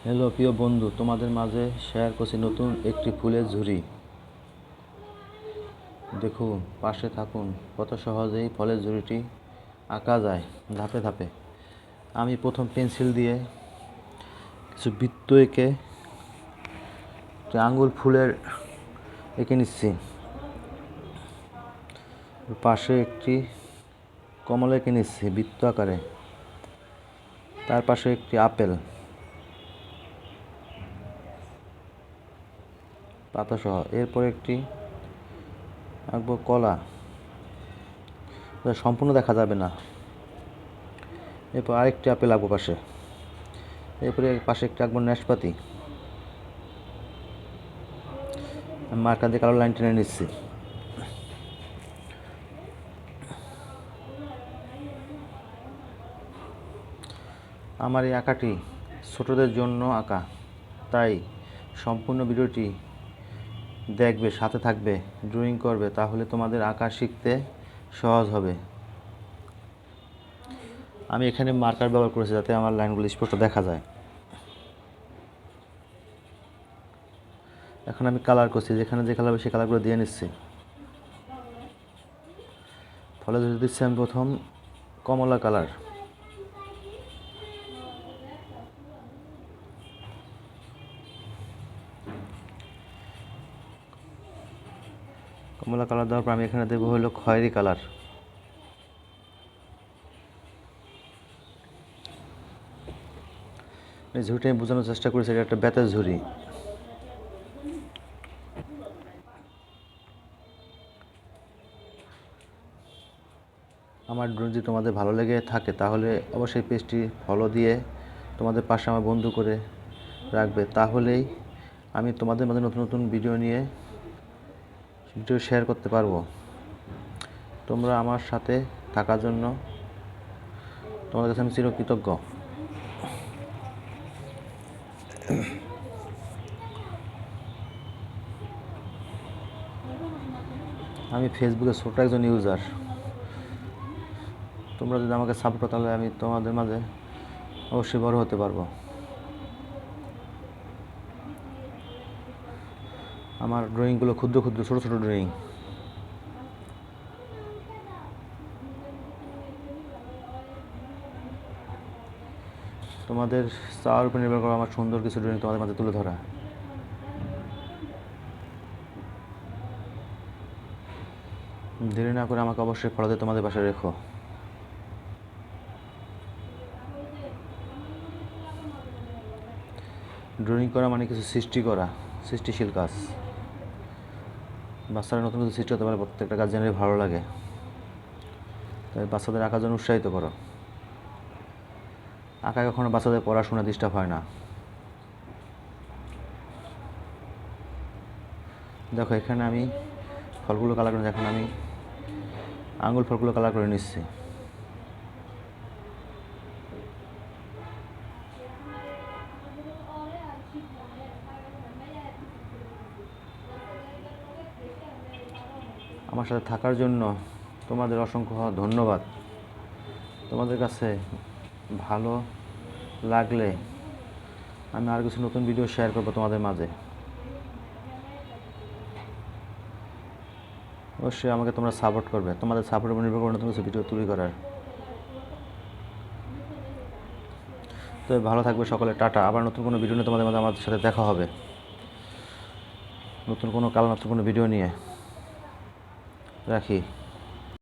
Hello প্রিয় বন্ধু, তোমাদের মাঝে শেয়ার করছি নতুন একটি ফুলের ঝুড়ি। দেখুন, পাশে থাকুন, কত সহজেই ফলের ঝুড়িটি আঁকা যায় ধাপে ধাপে। আমি প্রথম পেন্সিল দিয়ে কিছু বৃত্ত এঁকে আঙ্গুল ফুলের এঁকে নিচ্ছি। পাশে একটি কমলা এঁকে নিচ্ছি বৃত্ত আকারে, তার পাশে একটি আপেল পাতা সহ, এরপর একটি আঁকবো কলা, সম্পূর্ণ দেখা যাবে না। এরপর আরেকটি আপেল আঁকবো পাশে, এরপরে পাশে একটি আঁকবো নাশপাতি। আমি মার্কার দিয়ে কালো লাইন টেনে নিচ্ছি। আমার এই আঁকাটি ছোটদের জন্য আঁকা, তাই সম্পূর্ণ ভিডিওটি দেখবে, সাথে থাকবে, ড্রয়িং করবে, তাহলে তোমাদের আঁকা শিখতে সহজ হবে। আমি এখানে মার্কার ব্যবহার করেছি যাতে আমার লাইনগুলো স্পষ্ট দেখা যায়। এখন আমি কালার করছি, যেখানে যে কালার হবে সেই কালারগুলো দিয়ে নিচ্ছি। ফলে যদি দিচ্ছি আমি প্রথম কমলা কালার, কমলা কালার দেওয়ার পর আমি এখানে দেবো হলো খয়েরি কালার। এই ঝুড়িটা আমি বোঝানোর চেষ্টা করেছি এটা একটা বেতের ঝুড়ি। আমার ড্রয়িং যদি তোমাদের ভালো লেগে থাকে তাহলে অবশ্যই পেজটি ফলো দিয়ে তোমাদের পাশে আমার বন্ধু করে রাখবে, তাহলেই আমি তোমাদের মধ্যে নতুন নতুন ভিডিও শেয়ার করতে পারবো। তোমরা আমার সাথে থাকার জন্য তোমাদের কাছে আমি চিরকৃতজ্ঞ। আমি ফেসবুকে ছোট একজন ইউজার, তোমরা যদি আমাকে সাপোর্ট করো তাহলে আমি তোমাদের মাঝে অবশ্যই বড় হতে পারবো। আমার ড্রয়িংগুলো ক্ষুদ্র ক্ষুদ্র ছোট ছোট ড্রয়িং। তোমাদের চাওয়ার উপর নির্ভর করে আমার সুন্দর কিছু ড্রয়িং তোমাদের মাঝে তুলে ধরা। দেরি না করে আমাকে অবশ্যই ফলো দিয়ে তোমাদের পাশে রেখো। ড্রয়িং করা মানে কিছু সৃষ্টি করা, সৃষ্টিশীল কাজ। বাচ্চারা নতুন কিছু সৃষ্টি হতে পারে, প্রত্যেকটা কাজ জেনে ভালো লাগে, তাই বাচ্চাদের আঁকার জন্য উৎসাহিত করো। আঁকা কখনো বাচ্চাদের পড়াশোনা ডিস্টার্ব হয় না। দেখো এখানে আমি ফলগুলো কালার করে, এখন আমি আঙুল ফলগুলো কালার করে নিচ্ছি। আমার সাথে থাকার জন্য তোমাদের অসংখ্য ধন্যবাদ। তোমাদের কাছে ভালো লাগলে আমি আর কিছু নতুন ভিডিও শেয়ার করবো তোমাদের মাঝে। অবশ্যই আমাকে তোমরা সাপোর্ট করবে, তোমাদের সাপোর্টের উপর নির্ভর করে নতুন কিছু ভিডিও তৈরি করার। তো ভালো থাকবে সকলে, টাটা। আবার নতুন কোনো ভিডিও নিয়ে তোমাদের মাঝে আমাদের সাথে দেখা হবে, নতুন কোনো ভিডিও নিয়ে। রাখি।